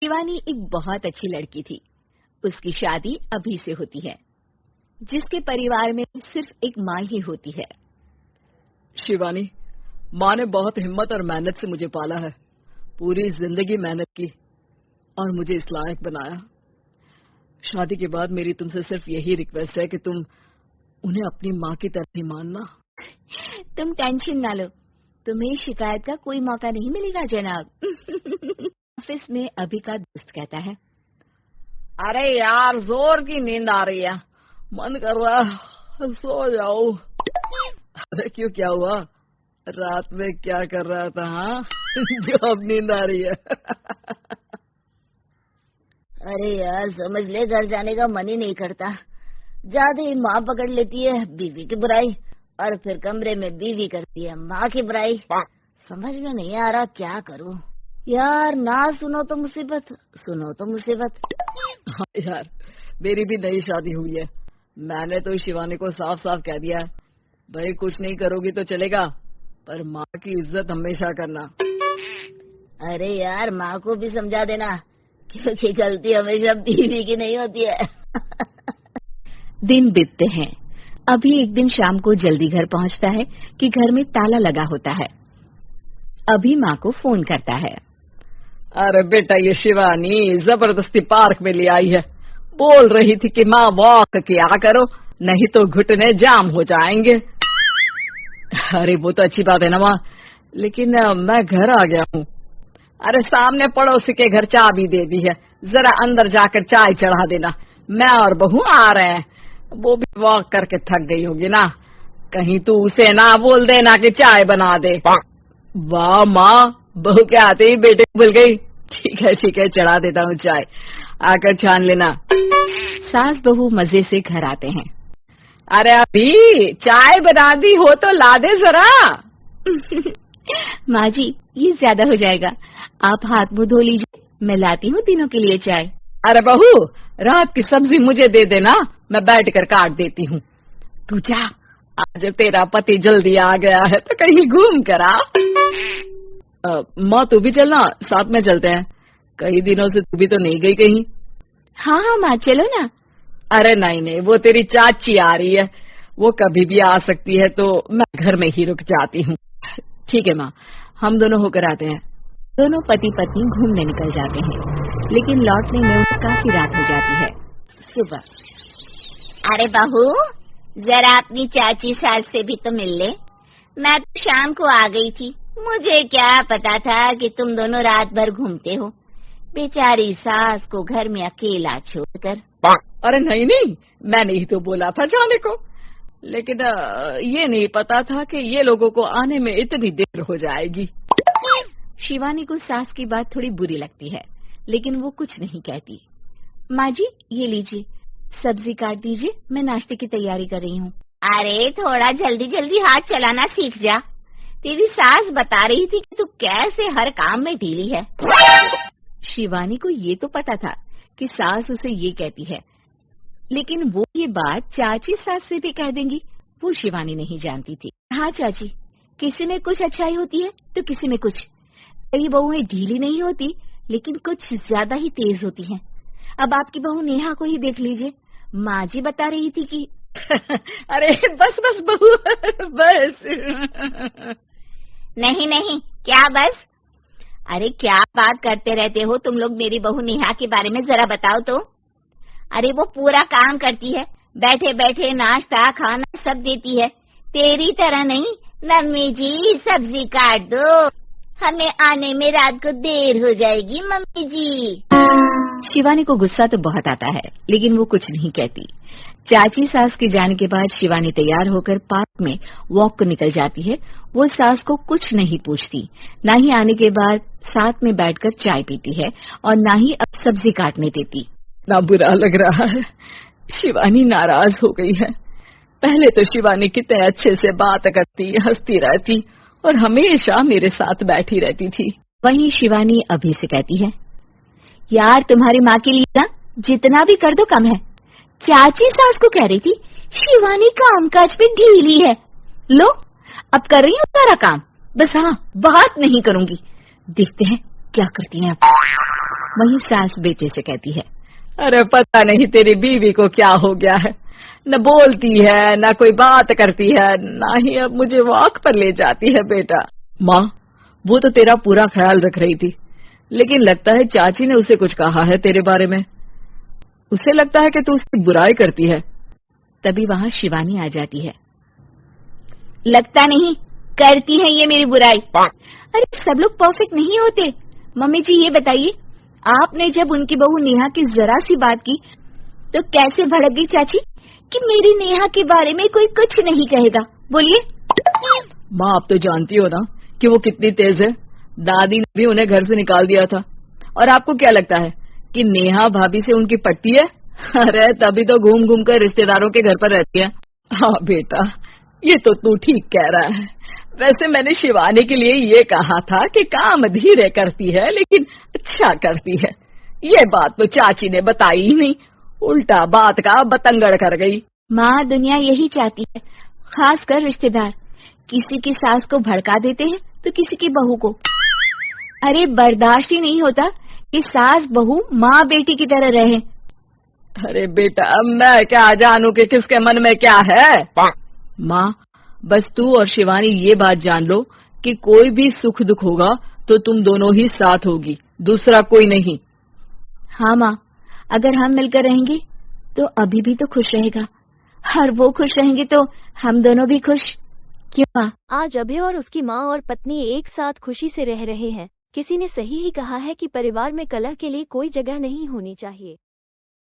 शिवानी एक बहुत अच्छी लड़की थी। उसकी शादी अभी से होती है, जिसके परिवार में सिर्फ एक माँ ही होती है। शिवानी, माँ ने बहुत हिम्मत और मेहनत से मुझे पाला है। पूरी जिंदगी मेहनत की और मुझे इस लायक बनाया। शादी के बाद मेरी तुमसे सिर्फ यही रिक्वेस्ट है कि तुम उन्हें अपनी माँ की तरह ही मानना। तुम टेंशन ना लो, तुम्हें शिकायत का कोई मौका नहीं मिलेगा जनाब। ऑफिस में अभी का दोस्त कहता है, अरे यार, जोर की नींद आ रही है, मन कर रहा है सो जाओ। अरे क्यों, क्या हुआ? रात में क्या कर रहा था? हाँ जो अब नींद आ रही है। अरे यार, समझ ले, घर जाने का मन ही नहीं करता। ज्यादा ही माँ पकड़ लेती है बीवी की बुराई, और फिर कमरे में बीवी करती है माँ की बुराई। समझ में नहीं आ रहा क्या करूँ यार। ना सुनो तो मुसीबत, सुनो तो मुसीबत। हाँ यार, मेरी भी नई शादी हुई है। मैंने तो शिवानी को साफ साफ कह दिया है, भाई कुछ नहीं करोगी तो चलेगा, पर माँ की इज्जत हमेशा करना। अरे यार, माँ को भी समझा देना, क्योंकि गलती हमेशा बीवी की नहीं होती है। दिन बीतते हैं। अभी एक दिन शाम को जल्दी घर पहुंचता है कि घर में ताला लगा होता है। अभी माँ को फोन करता है। अरे बेटा, ये शिवानी जबरदस्ती पार्क में ले आई है। बोल रही थी कि माँ वॉक किया करो, नहीं तो घुटने जाम हो जाएंगे। अरे वो तो अच्छी बात है ना माँ, लेकिन मैं घर आ गया हूँ। अरे सामने पड़ोसी के घर चाबी दे दी है, जरा अंदर जाकर चाय चढ़ा देना। मैं और बहू आ रहे हैं, वो भी वॉक करके थक गई होगी ना। कहीं तू उसे ना बोल देना कि चाय बना दे। वाह माँ, बहू के आते ही बेटे को भूल गई। ठीक है, चढ़ा देता हूँ चाय, आकर छान लेना। सास बहू मजे से घर आते हैं। अरे अभी चाय बना दी हो तो ला दे जरा। माँ जी, ये ज्यादा हो जाएगा, आप हाथ मुंह धो लीजिए, मैं लाती हूँ तीनों के लिए चाय। अरे बहू, रात की सब्जी मुझे दे देना, मैं बैठ कर काट देती हूँ। तू जा, आज तेरा पति जल्दी आ गया है तो कहीं घूम कर आ। माँ तू भी चलना, साथ में चलते हैं। कई दिनों से तू भी तो नहीं गई कहीं। हाँ माँ, चलो ना। अरे नहीं, वो तेरी चाची आ रही है, वो कभी भी आ सकती है, तो मैं घर में ही रुक जाती हूँ। ठीक है माँ, हम दोनों होकर आते हैं। दोनों पति पत्नी घूमने निकल जाते हैं, लेकिन लौटने में काफी रात हो जाती है। सुबह। अरे बहू, जरा अपनी चाची सास से भी तो मिल ले। मैं तो शाम को आ गई थी, मुझे क्या पता था कि तुम दोनों रात भर घूमते हो। बेचारी सास को घर में अकेला छोड़कर। अरे नहीं, मैंने ही तो बोला था जाने को, लेकिन ये नहीं पता था कि ये लोगों को आने में इतनी देर हो जाएगी। शिवानी को सास की बात थोड़ी बुरी लगती है, लेकिन वो कुछ नहीं कहती। माँ जी, ये लीजिए, सब्जी काट दीजिए, मैं नाश्ते की तैयारी कर रही हूँ। अरे थोड़ा जल्दी जल्दी हाथ चलाना सीख जा। तेरी सास बता रही थी कि तू कैसे हर काम में ढीली है। शिवानी को ये तो पता था कि सास उसे ये कहती है, लेकिन वो ये बात चाची सास से भी कह देंगी, वो शिवानी नहीं जानती थी। हाँ चाची, किसी में कुछ अच्छाई होती है तो किसी में कुछ। कई बहुएं ढीली नहीं होती, लेकिन कुछ ज्यादा ही तेज होती हैं। अब आपकी बहू नेहा को ही देख लीजिए, माँ जी बता रही थी कि अरे बस बहू, बस। नहीं, क्या बस? अरे क्या बात करते रहते हो तुम लोग मेरी बहू नेहा के बारे में, जरा बताओ तो। अरे वो पूरा काम करती है, बैठे बैठे नाश्ता खाना सब देती है। तेरी तरह नहीं, मम्मी जी सब्जी काट दो, हमें आने में रात को देर हो जाएगी मम्मी जी। शिवानी को गुस्सा तो बहुत आता है, लेकिन वो कुछ नहीं कहती। चाची सास के जाने के बाद शिवानी तैयार होकर पार्क में वॉक को निकल जाती है। वो सास को कुछ नहीं पूछती, ना ही आने के बाद साथ में बैठकर चाय पीती है, और ना ही अब सब्जी काटने देती। ना बुरा लग रहा है, शिवानी नाराज हो गई है। पहले तो शिवानी कितने अच्छे से बात करती, हंसती रहती और हमेशा मेरे साथ बैठी रहती थी। वहीं शिवानी अभी से कहती है, यार तुम्हारी माँ के लिए ना जितना भी कर दो कम है। चाची सास को कह रही थी शिवानी कामकाज पे ढीली है, लो अब कर रही हूँ सारा काम, बस हाँ बात नहीं करूंगी, देखते हैं क्या करती हैं अब। वहीं सास बेटे से कहती है, अरे पता नहीं तेरी बीवी को क्या हो गया है, न बोलती है न कोई बात करती है, ना ही अब मुझे वॉक पर ले जाती है बेटा। माँ, वो तो तेरा पूरा ख्याल रख रही थी, लेकिन लगता है चाची ने उसे कुछ कहा है तेरे बारे में। उसे लगता है कि तू उसकी बुराई करती है। तभी वहां शिवानी आ जाती है। लगता नहीं, करती है ये मेरी बुराई। अरे सब लोग परफेक्ट नहीं होते। मम्मी जी ये बताइए, आपने जब उनकी बहू नेहा की जरा सी बात की तो कैसे भड़क गई चाची कि मेरी नेहा के बारे में कोई कुछ नहीं कहेगा? बोलिए। माँ, आप तो जानती हो ना कि वो कितनी तेज है। दादी ने भी उन्हें घर से निकाल दिया था। और आपको क्या लगता है कि नेहा भाभी से उनकी पटती है? अरे तभी तो घूम घूम कर रिश्तेदारों के घर पर रहती है। हाँ बेटा, ये तो तू ठीक कह रहा है। वैसे मैंने शिवानी के लिए ये कहा था कि काम धीरे करती है लेकिन अच्छा करती है। ये बात तो चाची ने बताई ही नहीं, उल्टा बात का बतंगड़ कर गई। माँ, दुनिया यही चाहती है, खासकर रिश्तेदार। किसी की सास को भड़का देते हैं तो किसी की बहू को। अरे बर्दाश्त ही नहीं होता कि सास बहू माँ बेटी की तरह रहे। अरे बेटा, मैं क्या जानूं कि किसके मन में क्या है। माँ, बस तू और शिवानी ये बात जान लो कि कोई भी सुख दुख होगा तो तुम दोनों ही साथ होगी, दूसरा कोई नहीं। हाँ माँ, अगर हम मिलकर रहेंगे तो अभी भी तो खुश रहेगा, और वो खुश रहेंगे तो हम दोनों भी खुश। क्यों माँ? आज अभय और उसकी माँ और पत्नी एक साथ खुशी से रह रहे हैं। किसी ने सही ही कहा है कि परिवार में कलह के लिए कोई जगह नहीं होनी चाहिए।